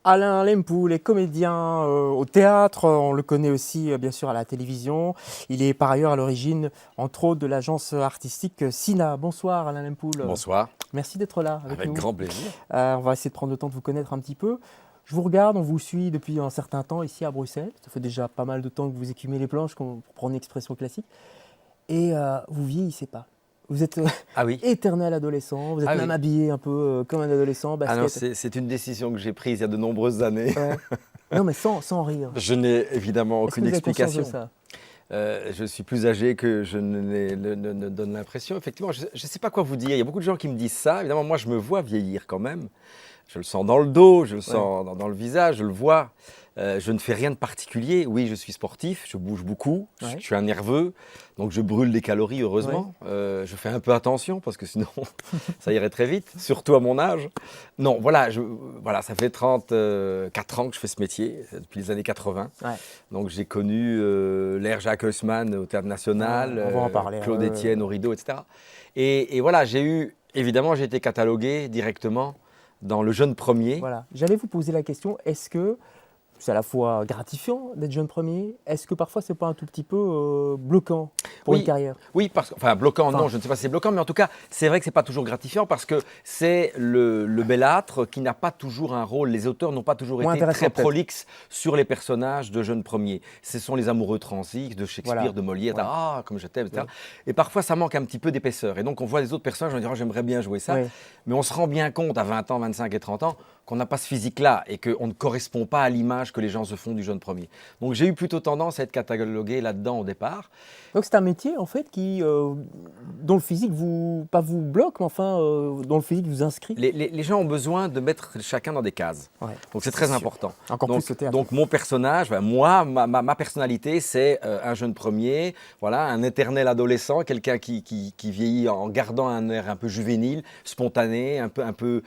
Alain Lempoul est comédien au théâtre, on le connaît aussi bien sûr à la télévision. Il est par ailleurs à l'origine, entre autres, de l'agence artistique Sina. Bonsoir Alain Lempoul. Bonsoir. Merci d'être là avec nous. Avec grand plaisir. On va essayer de prendre le temps de vous connaître un petit peu. Je vous regarde, on vous suit depuis un certain temps ici à Bruxelles. Ça fait déjà pas mal de temps que vous écumez les planches, pour prendre une expression classique. Et vous vieillissez pas. Vous êtes éternel adolescent, vous êtes même habillé un peu comme un adolescent. Ah non, c'est une décision que j'ai prise il y a de nombreuses années. Ouais. Non, mais sans rire. Je n'ai évidemment aucune explication. De ça je suis plus âgé que je ne donne l'impression. Effectivement, je ne sais pas quoi vous dire. Il y a beaucoup de gens qui me disent ça. Évidemment, moi, je me vois vieillir quand même. Je le sens dans le dos, je le sens dans le visage, je le vois. Je ne fais rien de particulier. Oui, je suis sportif, je bouge beaucoup, je suis un nerveux, donc je brûle des calories, heureusement. Je fais un peu attention parce que sinon, ça irait très vite, surtout à mon âge. Non, voilà, ça fait 34 ans que je fais ce métier, depuis les années 80. Donc j'ai connu l'ère Jacques Haussmann au Théâtre National, on va en parler, Claude Etienne au Rideau, etc. Et voilà, évidemment, j'ai été catalogué directement dans le jeune premier. Voilà, j'allais vous poser la question, est-ce que c'est à la fois gratifiant d'être jeune premier, est-ce que parfois c'est pas un tout petit peu bloquant pour une carrière? Oui, bloquant, non, je ne sais pas si c'est bloquant, mais en tout cas, c'est vrai que c'est pas toujours gratifiant parce que c'est le bellâtre qui n'a pas toujours un rôle, les auteurs n'ont pas toujours été très prolixes sur les personnages de jeunes premiers. Ce sont les amoureux transis de Shakespeare, de Molière, ah, comme je t'aime, etc. Et parfois, ça manque un petit peu d'épaisseur. Et donc, on voit les autres personnages, on dit, oh, j'aimerais bien jouer ça. Mais on se rend bien compte à 20 ans, 25 et 30 ans qu'on n'a pas ce physique-là et qu'on ne correspond pas à l'image que les gens se font du jeune premier. Donc j'ai eu plutôt tendance à être catalogué là-dedans au départ. Donc c'est un métier en fait dont le physique pas vous bloque, mais enfin dont le physique vous inscrit. Les gens ont besoin de mettre chacun dans des cases. Donc c'est très important. Encore plus au théâtre. Donc mon personnage, moi, ma personnalité, c'est un jeune premier, voilà, un éternel adolescent, quelqu'un qui vieillit en gardant un air un peu juvénile, spontané, un peu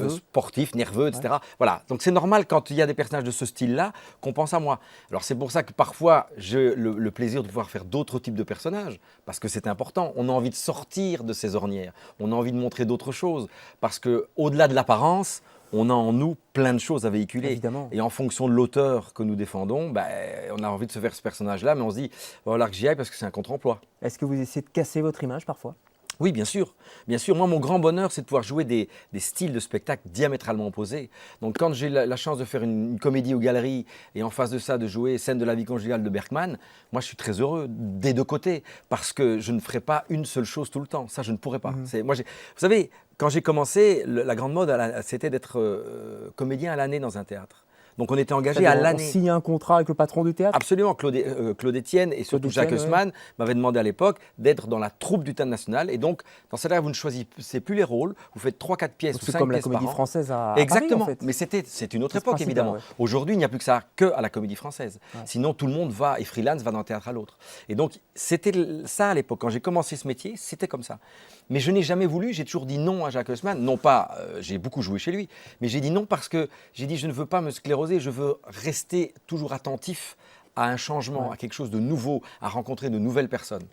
sportif, nerveux, etc. Voilà. Donc c'est normal quand il y a des personnages de ce style-là qu'on pense à moi. Alors c'est pour ça que parfois j'ai le plaisir de pouvoir faire d'autres types de personnages, parce que c'est important. On a envie de sortir de ces ornières, on a envie de montrer d'autres choses, parce qu'au-delà de l'apparence, on a en nous plein de choses à véhiculer. Évidemment. Et en fonction de l'auteur que nous défendons, on a envie de se faire ce personnage-là, mais on se dit, voilà que j'y aille parce que c'est un contre-emploi. Est-ce que vous essayez de casser votre image parfois ? Oui, bien sûr. Bien sûr. Moi, mon grand bonheur, c'est de pouvoir jouer des styles de spectacle diamétralement opposés. Donc, quand j'ai la chance de faire une comédie aux Galeries et en face de ça, de jouer Scène de la vie conjugale de Bergman, moi, je suis très heureux des deux côtés parce que je ne ferai pas une seule chose tout le temps. Ça, je ne pourrais pas. Vous savez, quand j'ai commencé, la grande mode, c'était d'être comédien à l'année dans un théâtre. Donc on était engagé à l'année. On signe un contrat avec le patron du théâtre ? Absolument. Claude Etienne et surtout Jacques Haussmann m'avaient demandé à l'époque d'être dans la troupe du Théâtre National. Et donc, dans cette là vous ne choisissez plus les rôles. Vous faites 3-4 pièces ou 5 pièces par an. C'est comme la Comédie Française à Exactement. Paris, en fait. Mais c'est une autre époque, évidemment. Aujourd'hui, il n'y a plus que ça à la Comédie Française. Sinon, tout le monde et freelance va d'un théâtre à l'autre. Et donc, c'était ça à l'époque. Quand j'ai commencé ce métier, c'était comme ça. Mais je n'ai jamais voulu, j'ai toujours dit non à Jacques Haussmann. Non pas, j'ai beaucoup joué chez lui, mais j'ai dit non parce que j'ai dit je ne veux pas me scléroser, je veux rester toujours attentif à un changement, à quelque chose de nouveau, à rencontrer de nouvelles personnes.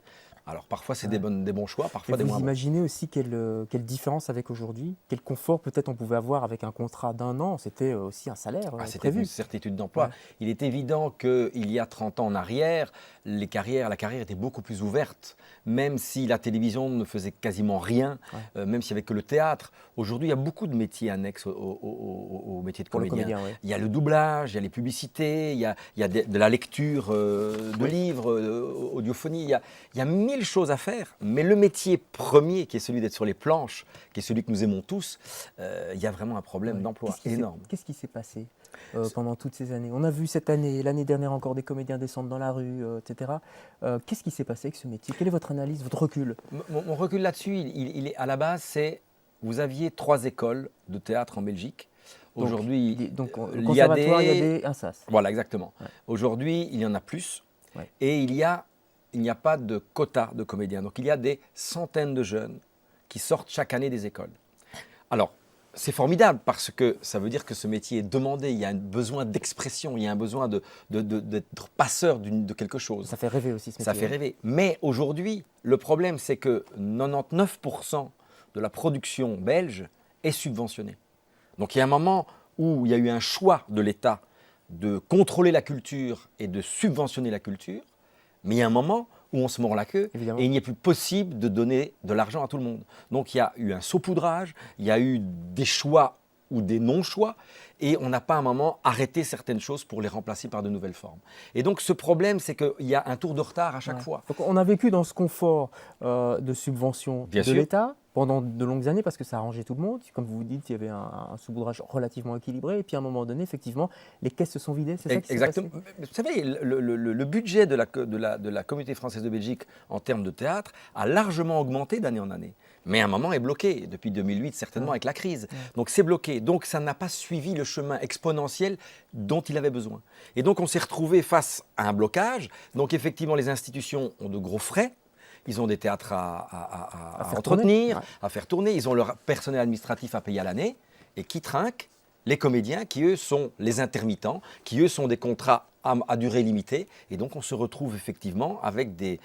Alors parfois c'est des bons choix, parfois des moins bons. Vous imaginez aussi quelle différence avec aujourd'hui? Quel confort peut-être on pouvait avoir avec un contrat d'1 an? C'était aussi un salaire C'était une certitude d'emploi. Il est évident qu'il y a 30 ans en arrière, la carrière était beaucoup plus ouverte. Même si la télévision ne faisait quasiment rien, même s'il n'y avait que le théâtre. Aujourd'hui, il y a beaucoup de métiers annexes au métier de comédien. Il y a le doublage, il y a les publicités, il y a de la lecture de livres, audiophonie. Il y a 1000 choses à faire, mais le métier premier, qui est celui d'être sur les planches, qui est celui que nous aimons tous, il y a vraiment un problème d'emploi énorme. Qu'est-ce qui s'est passé pendant toutes ces années? On a vu cette année, l'année dernière encore, des comédiens descendre dans la rue, etc. Qu'est-ce qui s'est passé avec ce métier? Quelle est votre analyse, votre recul? Mon recul là-dessus, il est à la base, vous aviez 3 écoles de théâtre en Belgique. Aujourd'hui, au conservatoire, il y a des INSAS. Voilà, exactement. Aujourd'hui, il y en a plus, et il n'y a pas de quota de comédiens. Donc, il y a des centaines de jeunes qui sortent chaque année des écoles. Alors, c'est formidable parce que ça veut dire que ce métier est demandé. Il y a un besoin d'expression, il y a un besoin d'être passeur de quelque chose. Ça fait rêver aussi ce métier. Ça fait rêver. Mais aujourd'hui, le problème, c'est que 99% de la production belge est subventionnée. Donc il y a un moment où il y a eu un choix de l'État de contrôler la culture et de subventionner la culture, mais il y a un moment où on se mord la queue Évidemment. et il n'est plus possible de donner de l'argent à tout le monde. Donc il y a eu un saupoudrage, il y a eu des choix ou des non-choix, et on n'a pas à un moment arrêté certaines choses pour les remplacer par de nouvelles formes. Et donc ce problème, c'est qu'il y a un tour de retard à chaque fois. Donc on a vécu dans ce confort de subvention Bien de sûr. l'État pendant de longues années parce que ça arrangeait tout le monde. Comme vous dit, il y avait un saupoudrage relativement équilibré. Et puis à un moment donné, effectivement, les caisses se sont vidées. C'est ça qui s'est Exactement. passé. Vous savez, le budget de la communauté française de Belgique en termes de théâtre a largement augmenté d'année en année. Mais à un moment est bloqué, depuis 2008 certainement avec la crise. Donc c'est bloqué. Donc ça n'a pas suivi le chemin exponentiel dont il avait besoin. Et donc on s'est retrouvé face à un blocage. Donc effectivement les institutions ont de gros frais. Ils ont des théâtres à faire entretenir, tourner. à faire tourner. Ils ont leur personnel administratif à payer à l'année. Et qui trinquent? Les comédiens qui, eux, sont les intermittents, qui, eux, sont des contrats à durée limitée. Et donc, on se retrouve effectivement avec des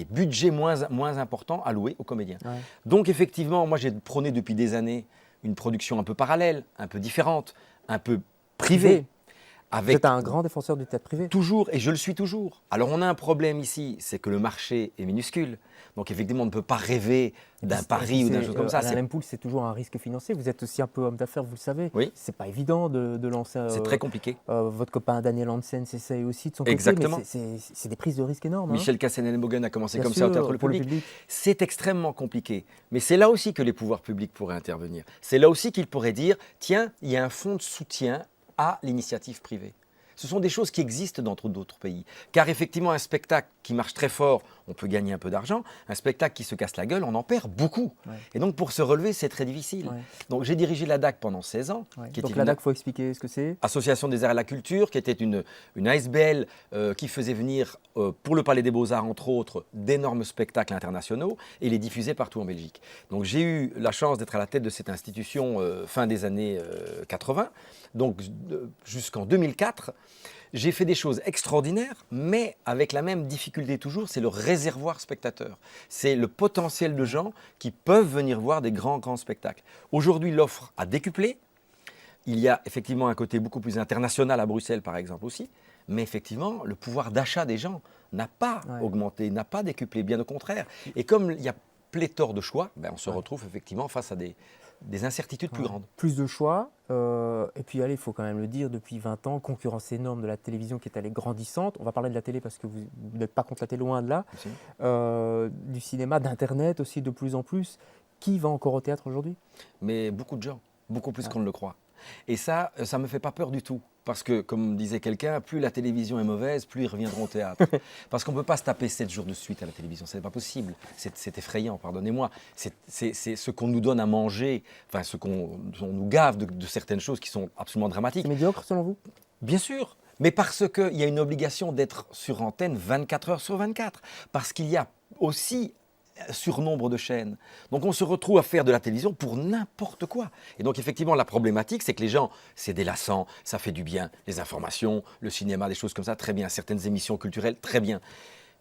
budgets moins importants alloués aux comédiens. Ouais. Donc, effectivement, moi, j'ai prôné depuis des années une production un peu parallèle, un peu différente, un peu privée. Vous Avec êtes un grand défenseur du théâtre privé. toujours, et je le suis toujours. Alors, on a un problème ici, c'est que le marché est minuscule. Donc, effectivement, on ne peut pas rêver d'un pari ou d'une chose comme ça. Alain Lempoul, c'est toujours un risque financier. Vous êtes aussi un peu homme d'affaires, vous le savez. Oui. C'est pas évident de lancer. C'est très compliqué. Votre copain Daniel Hansen s'essaye aussi de son côté. Exactement. Mais c'est des prises de risques énormes. Michel Cassenenbogen a commencé Bien comme sûr, ça au théâtre pour le public. public. C'est extrêmement compliqué. Mais c'est là aussi que les pouvoirs publics pourraient intervenir. C'est là aussi qu'ils pourraient dire, tiens, il y a un fonds de soutien à l'initiative privée. Ce sont des choses qui existent dans d'autres pays. Car effectivement, un spectacle qui marche très fort, on peut gagner un peu d'argent. Un spectacle qui se casse la gueule, on en perd beaucoup. Ouais. Et donc, pour se relever, c'est très difficile. Ouais. Donc, j'ai dirigé la DAC pendant 16 ans. Ouais. Qui Donc était la une DAC, il faut expliquer ce que c'est. Association des arts et de la culture, qui était une ASBL qui faisait venir pour le Palais des Beaux-Arts, entre autres, d'énormes spectacles internationaux et les diffusait partout en Belgique. Donc j'ai eu la chance d'être à la tête de cette institution fin des années 80, donc jusqu'en 2004. J'ai fait des choses extraordinaires, mais avec la même difficulté toujours, c'est le réservoir spectateur. C'est le potentiel de gens qui peuvent venir voir des grands spectacles. Aujourd'hui, l'offre a décuplé. Il y a effectivement un côté beaucoup plus international à Bruxelles, par exemple, aussi. Mais effectivement, le pouvoir d'achat des gens n'a pas augmenté, n'a pas décuplé, bien au contraire. Et comme il y a pléthore de choix, ben on se retrouve effectivement face à des incertitudes plus grandes. Plus de choix. Et puis, allez, il faut quand même le dire, depuis 20 ans, concurrence énorme de la télévision qui est allée grandissante. On va parler de la télé parce que vous n'êtes pas contre la télé, loin de là. Du cinéma, d'Internet aussi de plus en plus. Qui va encore au théâtre aujourd'hui? Mais beaucoup de gens, beaucoup plus qu'on ne le croit. Et ça ne me fait pas peur du tout. Parce que, comme disait quelqu'un, plus la télévision est mauvaise, plus ils reviendront au théâtre. Parce qu'on ne peut pas se taper 7 jours de suite à la télévision, ce n'est pas possible. C'est effrayant, pardonnez-moi. C'est ce qu'on nous donne à manger, enfin ce qu'on nous gave de certaines choses qui sont absolument dramatiques. C'est médiocre selon vous? Bien sûr, mais parce qu'il y a une obligation d'être sur antenne 24 heures sur 24. Parce qu'il y a aussi surnombre de chaînes. Donc on se retrouve à faire de la télévision pour n'importe quoi. Et donc effectivement la problématique c'est que les gens, c'est délassant, ça fait du bien, les informations, le cinéma, des choses comme ça, très bien, certaines émissions culturelles, très bien.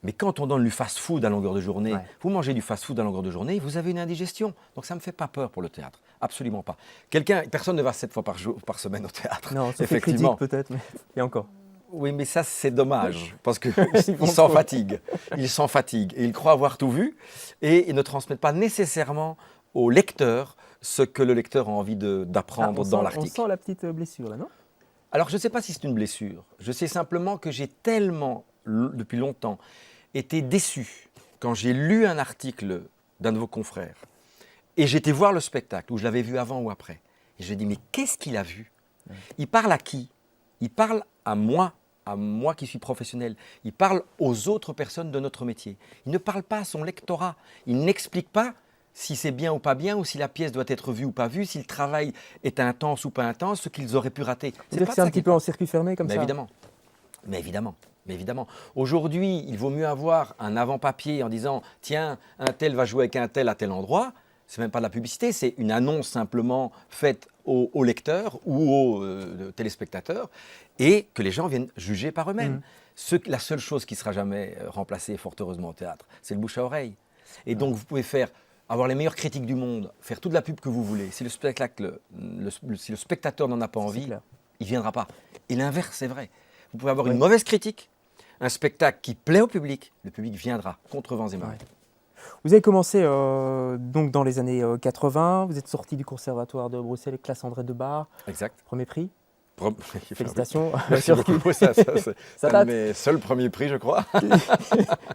Mais quand on donne du fast-food à longueur de journée, vous mangez du fast-food à longueur de journée, vous avez une indigestion. Donc ça ne me fait pas peur pour le théâtre, absolument pas. Personne ne va 7 fois par semaine au théâtre. Non, c'est effectivement. Critique peut-être, mais et encore. Oui, mais ça, c'est dommage, parce qu'ils s'en fatiguent. Ils s'en fatiguent et ils croient avoir tout vu et ils ne transmettent pas nécessairement au lecteur ce que le lecteur a envie d'apprendre dans l'article. On sent la petite blessure, là, non? Alors, je ne sais pas si c'est une blessure. Je sais simplement que j'ai tellement, depuis longtemps, été déçu quand j'ai lu un article d'un de vos confrères et j'étais voir le spectacle, où je l'avais vu avant ou après. Et je me dis, mais qu'est-ce qu'il a vu? Il parle à qui? Il parle à moi qui suis professionnel. Il parle aux autres personnes de notre métier. Il ne parle pas à son lectorat. Il n'explique pas si c'est bien ou pas bien, ou si la pièce doit être vue ou pas vue, si le travail est intense ou pas intense, ce qu'ils auraient pu rater. C'est un petit peu en circuit fermé comme ça. Évidemment. Mais évidemment. Aujourd'hui, il vaut mieux avoir un avant-papier en disant « Tiens, un tel va jouer avec un tel à tel endroit », c'est même pas de la publicité, c'est une annonce simplement faite aux lecteurs ou aux téléspectateurs et que les gens viennent juger par eux-mêmes. La seule chose qui sera jamais remplacée, fort heureusement, au théâtre, c'est le bouche à oreille. Et donc, vous pouvez avoir les meilleures critiques du monde, faire toute la pub que vous voulez. Si le spectateur n'en a pas envie, il ne viendra pas. Et l'inverse, c'est vrai. Vous pouvez avoir une mauvaise critique, un spectacle qui plaît au public, le public viendra, contre vents et marées. Vous avez commencé donc dans les années 80, vous êtes sorti du conservatoire de Bruxelles, classe André Debars. Exact. Premier prix. Félicitations. Merci beaucoup. C'est Ça un de mes seuls premiers prix, je crois.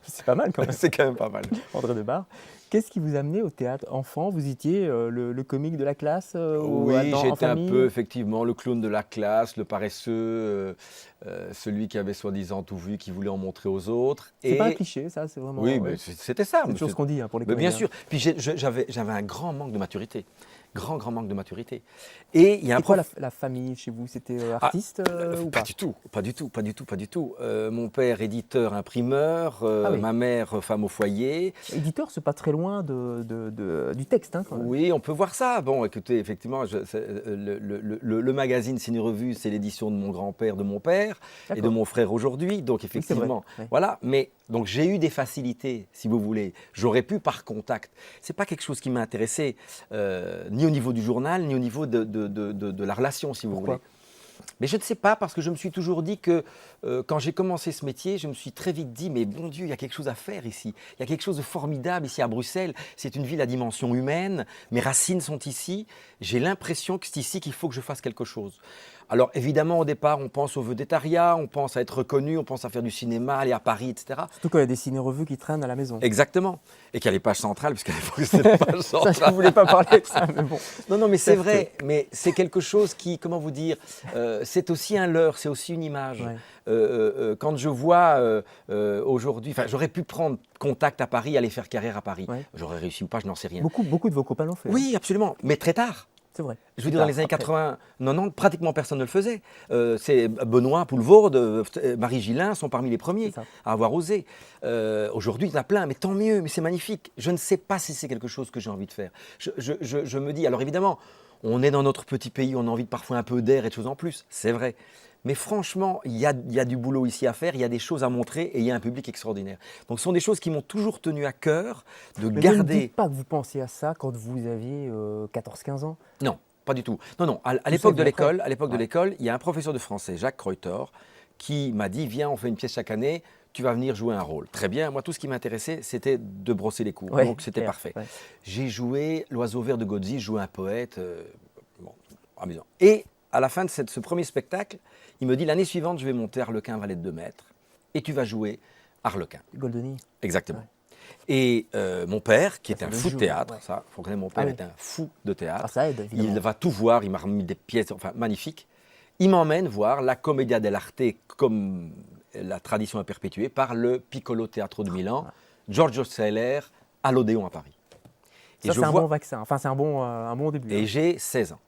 C'est pas mal quand même. C'est quand même pas mal. André Debars. Qu'est-ce qui vous a amené au théâtre enfant? Vous étiez le comique de la classe Oui, j'étais un peu effectivement le clown de la classe, le paresseux, celui qui avait soi-disant tout vu, qui voulait en montrer aux autres. C'est pas un cliché, ça, c'est vraiment. Oui, mais c'était ça. C'est toujours ce qu'on dit pour les comédiens. Bien sûr. Puis j'avais un grand manque de maturité. Grand manque de maturité. Et il y a quoi la famille chez vous? C'était artiste ou pas du tout, pas du tout. Mon père éditeur, imprimeur, ma mère femme au foyer. Éditeur, c'est pas très loin du texte, hein, quand même. Oui, on peut voir ça. Bon, écoutez, effectivement, le magazine Ciné Revue, c'est l'édition de mon grand-père, de mon père et de mon frère aujourd'hui. Donc effectivement, voilà. Mais donc j'ai eu des facilités, si vous voulez. J'aurais pu par contact. C'est pas quelque chose qui m'a intéressé, ni au niveau du journal, ni au niveau de la relation, si vous voulez. Mais je ne sais pas, parce que je me suis toujours dit que quand j'ai commencé ce métier, je me suis très vite dit, mais bon Dieu, il y a quelque chose à faire ici. Il y a quelque chose de formidable ici à Bruxelles. C'est une ville à dimension humaine. Mes racines sont ici. J'ai l'impression que c'est ici qu'il faut que je fasse quelque chose. Alors évidemment, au départ, on pense au vedettariat, on pense à être reconnu, on pense à faire du cinéma, aller à Paris, etc. Surtout quand il y a des ciné-revues qui traînent à la maison. Exactement. Et qu'il y a les pages centrales, puisqu'à l'époque, c'était les pages centrales. Ça, je ne voulais pas parler de ça, mais bon. Non, mais c'est vrai. Mais c'est quelque chose qui, comment vous dire, c'est aussi un leurre, c'est aussi une image. Ouais. Quand je vois aujourd'hui, j'aurais pu prendre contact à Paris, aller faire carrière à Paris. Ouais. J'aurais réussi ou pas, je n'en sais rien. Beaucoup de vos copains l'ont fait. Oui, absolument. Mais très tard. C'est vrai. Je veux dire, dans les années 80, 90, pratiquement personne ne le faisait. C'est Benoît Poulvorde, Marie Gillin sont parmi les premiers à avoir osé. Aujourd'hui, il y en a plein, mais tant mieux, mais c'est magnifique. Je ne sais pas si c'est quelque chose que j'ai envie de faire. Je me dis, alors évidemment, on est dans notre petit pays, on a envie de parfois un peu d'air et de choses en plus, c'est vrai. Mais franchement, il y a du boulot ici à faire, il y a des choses à montrer et il y a un public extraordinaire. Donc ce sont des choses qui m'ont toujours tenu à cœur de garder... Ne dites pas que vous pensiez à ça quand vous aviez 14-15 ans. Non, pas du tout. Non, à l'époque de l'école, il y a un professeur de français, Jacques Kreuter, qui m'a dit, viens, on fait une pièce chaque année, tu vas venir jouer un rôle. Très bien, moi tout ce qui m'intéressait, c'était de brosser les cours, donc c'était parfait. Ouais. J'ai joué L'Oiseau vert de Gozzi, je jouais un poète, amusant. Et à la fin de ce premier spectacle, il me dit, l'année suivante, je vais monter Harlequin, valet de 2 mètres, et tu vas jouer Harlequin. Goldoni. Exactement. Ouais. Et mon père, qui est un fou de théâtre, ça, il faut connaître, mon père est un fou de théâtre. Ça aide, évidemment. Il va tout voir, il m'a remis des pièces magnifiques. Il m'emmène voir la Commedia dell'arte, comme la tradition est perpétuée, par le Piccolo Teatro de Milan, Giorgio Sailer, à l'Odéon à Paris. Ça, c'est un bon vaccin, enfin c'est un bon début. Et j'ai 16 ans.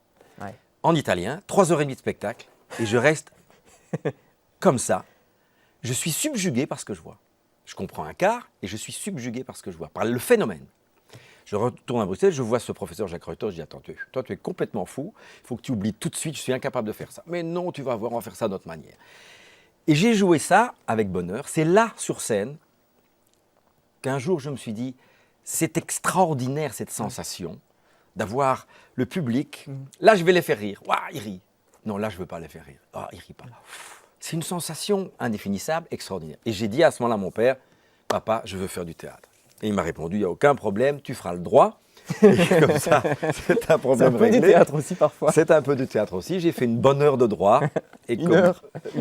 Ouais. En italien, 3h30 de spectacle, et je reste comme ça. Je suis subjugué par ce que je vois. Je comprends un quart et je suis subjugué par ce que je vois, par le phénomène. Je retourne à Bruxelles, je vois ce professeur Jacques Kreuter, je dis attends, toi tu es complètement fou, il faut que tu oublies tout de suite, je suis incapable de faire ça. Mais non, tu vas voir, on va faire ça d'autre manière. Et j'ai joué ça avec bonheur. C'est là, sur scène, qu'un jour je me suis dit, c'est extraordinaire cette sensation d'avoir le public. Là, je vais les faire rire. Ouah, ils rient. Non, là, je ne veux pas les faire rire. Ah, ils rient pas. C'est une sensation indéfinissable, extraordinaire. Et j'ai dit à ce moment-là à mon père, papa, je veux faire du théâtre. Et il m'a répondu, il n'y a aucun problème, tu feras le droit. Et comme ça, c'est un problème réglé. C'est un peu du théâtre aussi parfois. C'est un peu du théâtre aussi. J'ai fait une bonne heure de droit. Et une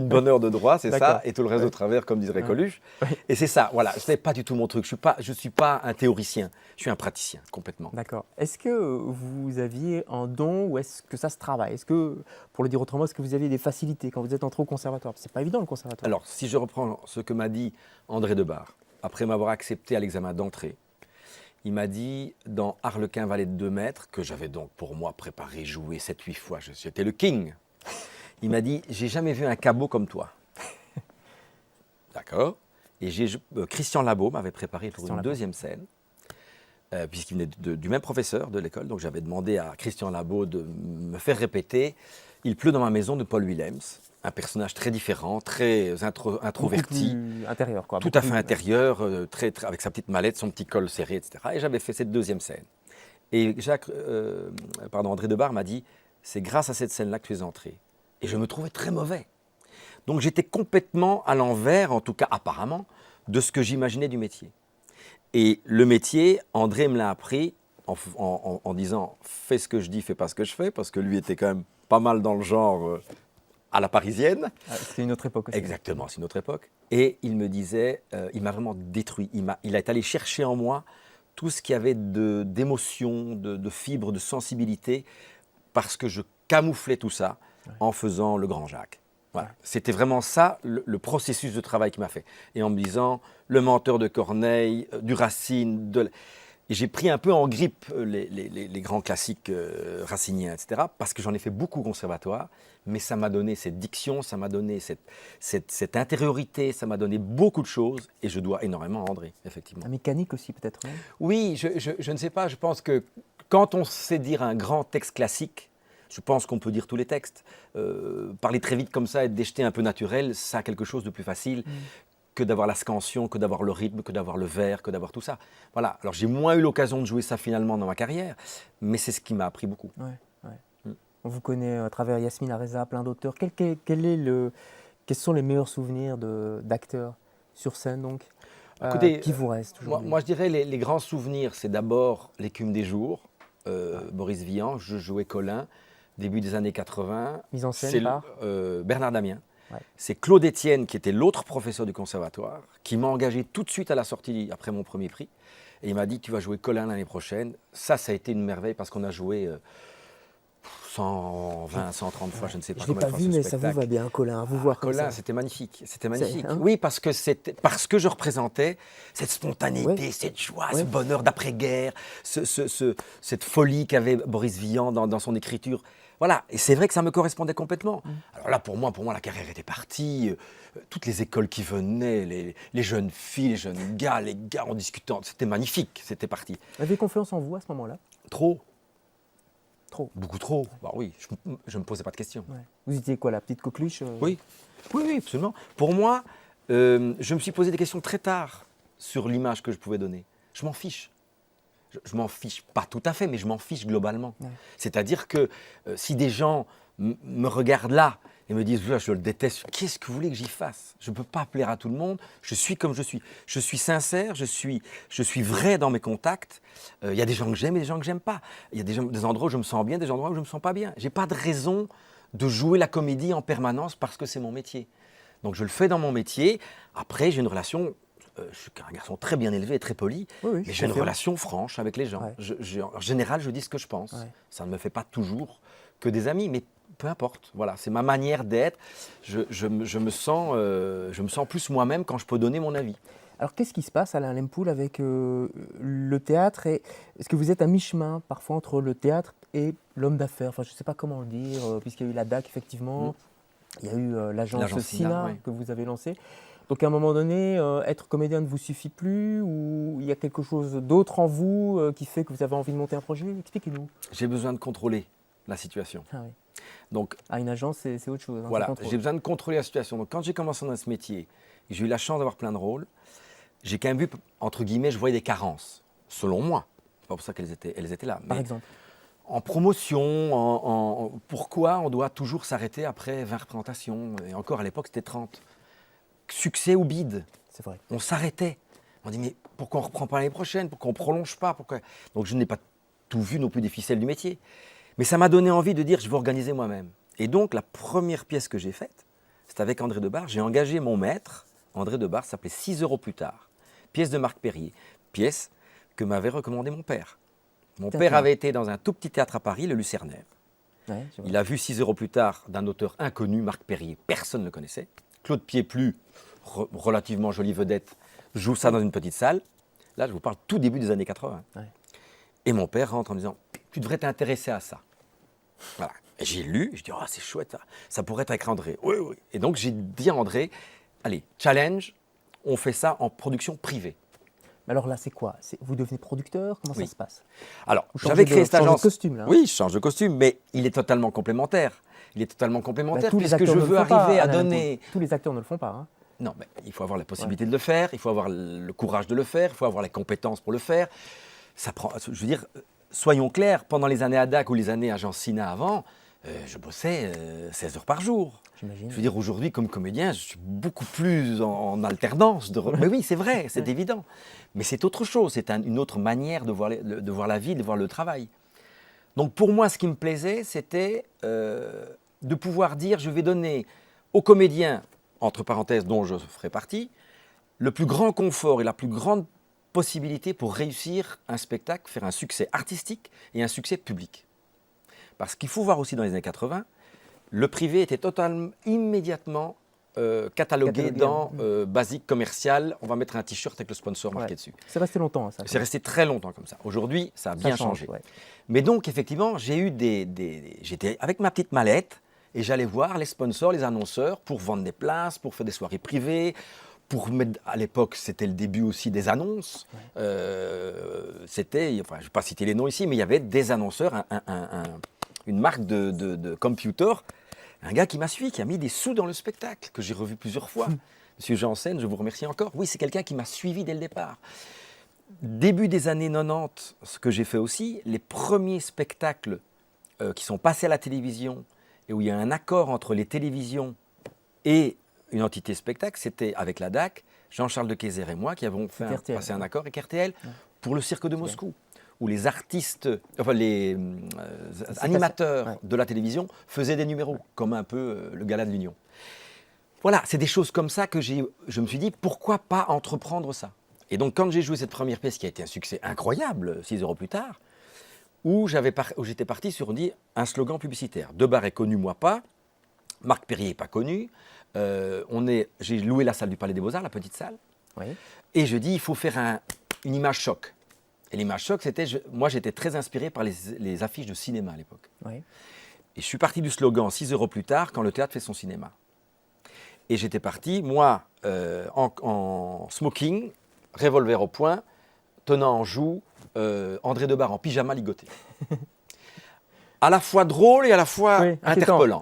bonne heure de droit, c'est ça. Et tout le reste de travers, comme dirait Coluche. Et c'est ça, voilà. Ce n'est pas du tout mon truc. Je ne suis pas un théoricien. Je suis un praticien, complètement. D'accord. Est-ce que vous aviez un don ou est-ce que ça se travaille? Est-ce que, pour le dire autrement, est-ce que vous aviez des facilités quand vous êtes entré au conservatoire? C'est pas évident le conservatoire. Alors, si je reprends ce que m'a dit André Debars, après m'avoir accepté à l'examen d'entrée, il m'a dit, dans Harlequin, valet de 2 mètres, que j'avais donc pour moi préparé, joué 7-8 fois, j'étais le king. Il m'a dit, j'ai jamais vu un cabot comme toi. D'accord. Et Christian Labo m'avait préparé pour une deuxième scène. puisqu'il venait du même professeur de l'école. Donc j'avais demandé à Christian Labo de me faire répéter « Il pleut dans ma maison » de Paul Willems. Un personnage très différent, très introverti. Beaucoup plus intérieur, quoi. Tout Beaucoup à fait plus- intérieur, avec sa petite mallette, son petit col serré, etc. Et j'avais fait cette deuxième scène. Et André Debar m'a dit « C'est grâce à cette scène-là que tu es entré ». Et je me trouvais très mauvais. Donc j'étais complètement à l'envers, en tout cas apparemment, de ce que j'imaginais du métier. Et le métier, André me l'a appris en disant « Fais ce que je dis, fais pas ce que je fais », parce que lui était quand même pas mal dans le genre à la parisienne. Ah, c'était une autre époque aussi. Exactement, c'est une autre époque. Et il me disait, il m'a vraiment détruit. Il est allé chercher en moi tout ce qu'il y avait d'émotion, de fibres, de sensibilité, parce que je camouflais tout ça en faisant le Grand Jacques. Voilà. C'était vraiment ça, le processus de travail qui m'a fait. Et en me disant, le menteur de Corneille, du Racine, et j'ai pris un peu en grippe les grands classiques raciniens, etc., parce que j'en ai fait beaucoup au conservatoire, mais ça m'a donné cette diction, ça m'a donné cette intériorité, ça m'a donné beaucoup de choses, et je dois énormément à André, effectivement. La mécanique aussi, peut-être, non? Oui, je ne sais pas, je pense que quand on sait dire un grand texte classique, je pense qu'on peut dire tous les textes. Parler très vite comme ça et des jetés un peu naturels, ça a quelque chose de plus facile que d'avoir la scansion, que d'avoir le rythme, que d'avoir le vers, que d'avoir tout ça. Voilà. Alors j'ai moins eu l'occasion de jouer ça finalement dans ma carrière, mais c'est ce qui m'a appris beaucoup. On vous connaît à travers Yasmine Areza, plein d'auteurs. Quels sont les meilleurs souvenirs d'acteurs sur scène, donc, Écoutez, qui vous restent aujourd'hui? moi je dirais les grands souvenirs, c'est d'abord L'écume des jours, Boris Vian, je jouais Colin, début des années 80. Mise en scène par Bernard Damien. Ouais. C'est Claude Etienne, qui était l'autre professeur du conservatoire, qui m'a engagé tout de suite à la sortie, après mon premier prix. Et il m'a dit, tu vas jouer Colin l'année prochaine. Ça a été une merveille parce qu'on a joué 120, 130 fois, je ne sais pas Je ne l'ai combien pas de fois vu, ce mais ça spectacle. vous va bien, Colin, à vous voir comme Colin, ça. c'était magnifique. C'était magnifique. Hein? Oui, parce que je représentais cette spontanéité, cette joie, ce bonheur d'après-guerre, cette folie qu'avait Boris Vian dans son écriture. Voilà, et c'est vrai que ça me correspondait complètement. Alors là, pour moi, la carrière était partie. Toutes les écoles qui venaient, les jeunes filles, les jeunes gars, les gars en discutant, c'était magnifique, c'était parti. Vous avez confiance en vous à ce moment-là? Trop. Trop. Beaucoup trop. Bah oui, je ne me posais pas de questions. Ouais. Vous étiez quoi, la petite coqueluche Oui, absolument. Pour moi, je me suis posé des questions très tard sur l'image que je pouvais donner. Je m'en fiche. Je m'en fiche pas tout à fait, mais je m'en fiche globalement. Ouais. C'est-à-dire que si des gens me regardent là et me disent « je le déteste », qu'est-ce que vous voulez que j'y fasse? Je ne peux pas plaire à tout le monde, je suis comme je suis. Je suis sincère, je suis vrai dans mes contacts. Il y a des gens que j'aime et des gens que j'aime pas. Il y a des endroits où je me sens bien, des endroits où je me sens pas bien. Je n'ai pas de raison de jouer la comédie en permanence parce que c'est mon métier. Donc je le fais dans mon métier. Après, j'ai une relation... je suis un garçon très bien élevé et très poli, mais j'ai une relation franche avec les gens. Ouais. En général, je dis ce que je pense. Ouais. Ça ne me fait pas toujours que des amis, mais peu importe. Voilà, c'est ma manière d'être. Je me sens plus moi-même quand je peux donner mon avis. Alors, qu'est-ce qui se passe, Alain Lempoul, avec le théâtre? Est-ce que vous êtes à mi-chemin, parfois, entre le théâtre et l'homme d'affaires? Enfin, je ne sais pas comment le dire, puisqu'il y a eu la DAC, effectivement. Il y a eu l'agence Sina que vous avez lancée. Donc à un moment donné, être comédien ne vous suffit plus, ou il y a quelque chose d'autre en vous qui fait que vous avez envie de monter un projet? Expliquez-nous. J'ai besoin de contrôler la situation. Ah oui. Donc, une agence, c'est autre chose. Hein, voilà, j'ai besoin de contrôler la situation. Donc quand j'ai commencé dans ce métier, j'ai eu la chance d'avoir plein de rôles, j'ai quand même vu, entre guillemets, je voyais des carences, selon moi. C'est pas pour ça qu'elles étaient là. Par exemple? En promotion, pourquoi on doit toujours s'arrêter après 20 représentations? Et encore, à l'époque, c'était 30. Succès ou bide. C'est vrai. On s'arrêtait. On dit, mais pourquoi on ne reprend pas l'année prochaine? Pourquoi on ne prolonge pas? Donc je n'ai pas tout vu non plus des ficelles du métier. Mais ça m'a donné envie de dire, je vais organiser moi-même. Et donc la première pièce que j'ai faite, c'était avec André Debar. J'ai engagé mon maître, André Debar, ça s'appelait 6 € plus tard. Pièce de Marc Perrier. Pièce que m'avait recommandé mon père. Mon père avait été dans un tout petit théâtre à Paris, le Lucernaire. Ouais, il a vu 6 € plus tard d'un auteur inconnu, Marc Perrier. Personne ne le connaissait. Claude Pieplu, relativement jolie vedette, joue ça dans une petite salle. Là, je vous parle tout début des années 80. Ouais. Et mon père rentre en me disant, tu devrais t'intéresser à ça. Voilà. Et j'ai lu, je dis, oh, c'est chouette, ça pourrait être avec André. Oui, oui. Et donc, j'ai dit à André, allez, challenge, on fait ça en production privée. Alors là, c'est quoi? Vous devenez producteur? Comment Oui. ça se passe? Alors, Vous j'avais créé cette changez agence. de costume, là, hein? Oui, je change de costume, mais il est totalement complémentaire. Il est totalement Bah, complémentaire tous les puisque acteurs je ne le veux font pas, arriver à Alain Lambert. donner. Tous les acteurs ne le font pas, hein. Non, mais il faut avoir la possibilité de le faire, il faut avoir le courage de le faire, il faut avoir les compétences pour le faire. Ça prend, je veux dire, soyons clairs, pendant les années ADAC ou les années agence Sina avant, je bossais 16 heures par jour. J'imagine. Je veux dire, aujourd'hui, comme comédien, je suis beaucoup plus en alternance. Mais oui, c'est vrai, c'est évident. Mais c'est autre chose, c'est une autre manière de voir la vie, de voir le travail. Donc pour moi, ce qui me plaisait, c'était de pouvoir dire, je vais donner aux comédiens, entre parenthèses, dont je ferai partie, le plus grand confort et la plus grande possibilité pour réussir un spectacle, faire un succès artistique et un succès public. Parce qu'il faut voir aussi dans les années 80, le privé était totalement, immédiatement catalogué dans basique commercial. On va mettre un t-shirt avec le sponsor marqué dessus. C'est resté longtemps, hein, ça. C'est resté très longtemps comme ça. Aujourd'hui, ça a bien changé. Ouais. Mais donc, effectivement, j'ai eu j'étais avec ma petite mallette et j'allais voir les sponsors, les annonceurs pour vendre des places, pour faire des soirées privées, pour mettre, à l'époque, c'était le début aussi des annonces. C'était, enfin, je ne vais pas citer les noms ici, mais il y avait des annonceurs, une marque de computer, un gars qui m'a suivi, qui a mis des sous dans le spectacle, que j'ai revu plusieurs fois. Monsieur Janssen, je vous remercie encore. Oui, c'est quelqu'un qui m'a suivi dès le départ. Début des années 90, ce que j'ai fait aussi, les premiers spectacles qui sont passés à la télévision et où il y a un accord entre les télévisions et une entité spectacle, c'était avec la DAC, Jean-Charles de Kayser et moi qui avons passé un accord avec RTL pour le Cirque de Moscou, où les artistes, enfin les animateurs de la télévision faisaient des numéros, comme un peu le Gala de l'Union. Voilà, c'est des choses comme ça que je me suis dit, pourquoi pas entreprendre ça? Et donc, quand j'ai joué cette première pièce qui a été un succès incroyable, 6 euros plus tard, où j'étais parti sur un slogan publicitaire. Debar est connu, moi pas. Marc Perrier n'est pas connu. J'ai loué la salle du Palais des Beaux-Arts, la petite salle. Oui. Et je dis, il faut faire une image choc. Et l'image choc, c'était, moi, j'étais très inspiré par les affiches de cinéma à l'époque. Oui. Et je suis parti du slogan 6 euros plus tard, quand le théâtre fait son cinéma. Et j'étais parti, moi, en smoking, revolver au poing, tenant en joue, André Debar en pyjama ligoté. À la fois drôle et à la fois interpellant.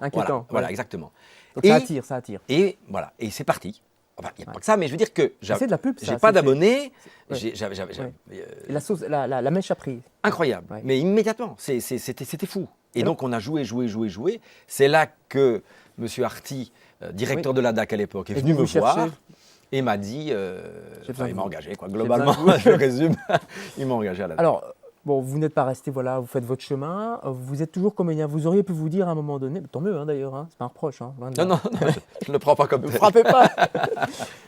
Voilà, exactement. Donc ça attire, ça attire. Et voilà, et c'est parti. Enfin, il n'y a pas que ça, mais je veux dire que c'est de la pub, ça. J'ai pas d'abonnés. La mèche a pris. Incroyable, mais immédiatement, c'était fou. Et donc on a joué. C'est là que M. Harty, directeur de la DAC à l'époque, est venu me voir et m'a dit, il m'a engagé, quoi. Globalement, je résume, il m'a engagé à la DAC. Alors, bon, vous n'êtes pas resté, voilà, vous faites votre chemin, vous êtes toujours comédien. Vous auriez pu vous dire à un moment donné, tant mieux d'ailleurs, c'est pas un reproche. Non, je ne le prends pas comme tel. Ne frappez pas.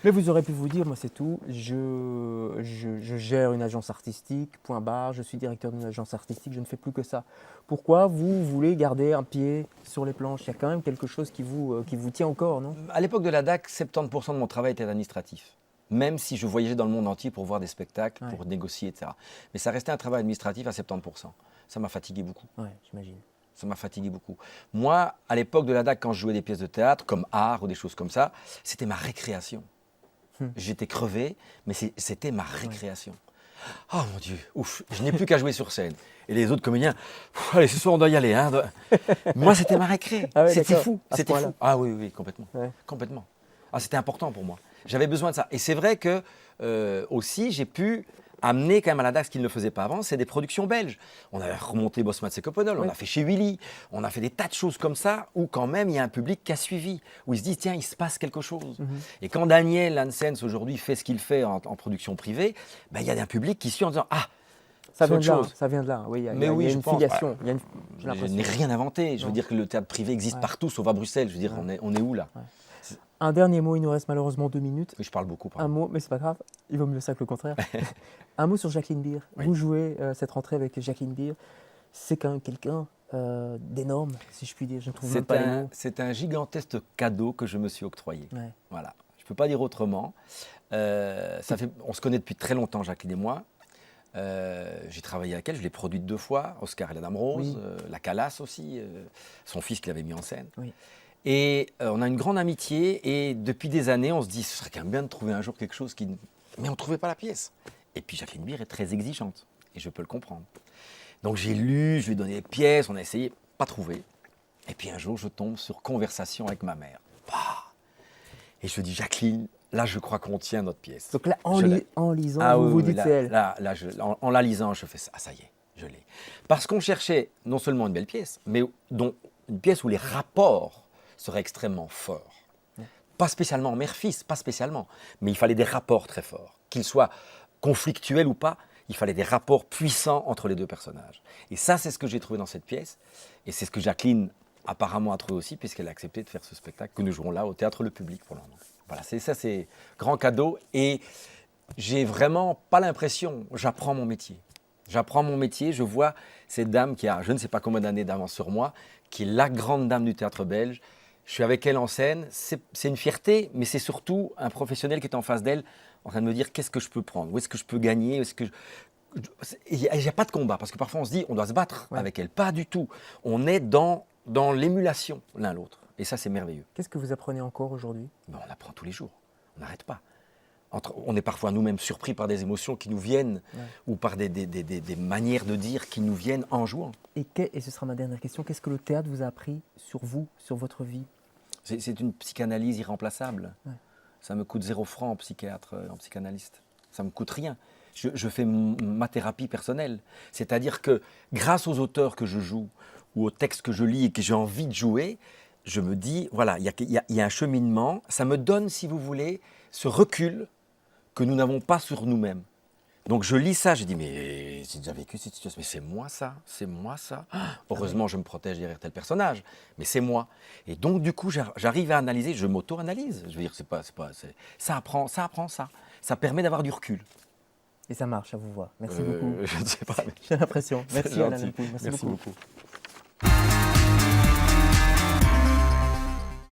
Mais vous auriez pu vous dire, moi c'est tout, je gère une agence artistique, point barre, je suis directeur d'une agence artistique, je ne fais plus que ça. Pourquoi vous voulez garder un pied sur les planches? Il y a quand même quelque chose qui vous tient encore, non? À l'époque de la DAC, 70% de mon travail était administratif. Même si je voyageais dans le monde entier pour voir des spectacles, pour négocier, etc. Mais ça restait un travail administratif à 70%. Ça m'a fatigué beaucoup. Oui, j'imagine. Ça m'a fatigué beaucoup. Moi, à l'époque de la DAC, quand je jouais des pièces de théâtre, comme Art ou des choses comme ça, c'était ma récréation. J'étais crevé, mais c'était ma récréation. Oh mon Dieu, ouf, je n'ai plus qu'à jouer sur scène. Et les autres comédiens, allez, ce soir on doit y aller. Hein. Moi, c'était ma récré. C'était fou. C'était fou. Ah oui, complètement. Complètement. Ah, c'était important pour moi. J'avais besoin de ça. Et c'est vrai que aussi, j'ai pu amener quand même à la DAC ce qu'il ne faisait pas avant, c'est des productions belges. On a remonté Bosmat et Coponol, on a fait chez Willy, on a fait des tas de choses comme ça, où quand même il y a un public qui a suivi, où il se dit tiens, il se passe quelque chose. Et quand Daniel Hansens aujourd'hui fait ce qu'il fait en production privée, ben, il y a un public qui suit en disant ah, ça vient de là, oui, il y a une filiation. Je n'ai rien inventé, je veux dire que le théâtre privé existe partout, sauf à Bruxelles, je veux dire, on est où là? Un dernier mot, il nous reste malheureusement 2 minutes. Oui, je parle beaucoup. Un mot, mais c'est pas grave, il vaut mieux ça que le contraire. Un mot sur Jacqueline Beer. Oui. Vous jouez cette rentrée avec Jacqueline Beer. C'est quand même quelqu'un d'énorme, si je puis dire. Je ne trouve même pas les mots. C'est un gigantesque cadeau que je me suis octroyé. Ouais. Voilà. Je ne peux pas dire autrement. On se connaît depuis très longtemps, Jacqueline et moi. J'ai travaillé avec elle, je l'ai produite 2 fois, Oscar et la Dame Rose, La Calas aussi, son fils qui l'avait mis en scène. Oui. Et on a une grande amitié et depuis des années, on se dit ce serait quand même bien de trouver un jour quelque chose qui... Mais on ne trouvait pas la pièce. Et puis Jacqueline Beer est très exigeante, et je peux le comprendre. Donc j'ai lu, je lui ai donné des pièces, on a essayé, pas trouvé. Et puis un jour, je tombe sur Conversation avec ma mère. Bah et je dis, Jacqueline, là, je crois qu'on tient notre pièce. Donc là, en lisant, Ah vous oui, vous oui, dites là, c'est elle. en la lisant, je fais ça. Ah, ça y est, je l'ai. Parce qu'on cherchait non seulement une belle pièce, mais dont une pièce où les rapports seraient extrêmement forts. Pas spécialement mère-fils, pas spécialement. Mais il fallait des rapports très forts. Qu'ils soient conflictuels ou pas, il fallait des rapports puissants entre les deux personnages. Et ça, c'est ce que j'ai trouvé dans cette pièce. Et c'est ce que Jacqueline apparemment a trouvé aussi, puisqu'elle a accepté de faire ce spectacle que nous jouons là au Théâtre Le Public pour le moment. Voilà, c'est grand cadeau. Et j'ai vraiment pas l'impression, j'apprends mon métier. J'apprends mon métier, je vois cette dame qui a je ne sais pas combien d'années d'avance sur moi, qui est la grande dame du théâtre belge. Je suis avec elle en scène, c'est une fierté, mais c'est surtout un professionnel qui est en face d'elle, en train de me dire qu'est-ce que je peux prendre, où est-ce que je peux gagner, il n'y a pas de combat, parce que parfois on se dit on doit se battre avec elle. Pas du tout. On est dans l'émulation l'un l'autre. Et ça, c'est merveilleux. Qu'est-ce que vous apprenez encore aujourd'hui? Ben, on apprend tous les jours. On n'arrête pas. On est parfois nous-mêmes surpris par des émotions qui nous viennent ou par des manières de dire qui nous viennent en jouant. Et ce sera ma dernière question, qu'est-ce que le théâtre vous a appris sur vous, sur votre vie? C'est une psychanalyse irremplaçable. Ouais. Ça me coûte 0 francs en psychiatre, en psychanalyste. Ça me coûte rien. Je fais ma thérapie personnelle. C'est-à-dire que grâce aux auteurs que je joue ou aux textes que je lis et que j'ai envie de jouer, je me dis, voilà, il y a un cheminement. Ça me donne, si vous voulez, ce recul que nous n'avons pas sur nous-mêmes. Donc je lis ça, je dis, mais j'ai déjà vécu cette situation, mais c'est moi ça, c'est moi ça. Heureusement, je me protège derrière tel personnage, mais c'est moi. Et donc du coup, j'arrive à analyser, je m'auto-analyse. Je veux dire, ça apprend ça. Ça permet d'avoir du recul. Et ça marche, à vous voir. Merci beaucoup. Je ne sais pas. J'ai l'impression. Merci, Alain gentil. Lepouze. Merci beaucoup. beaucoup.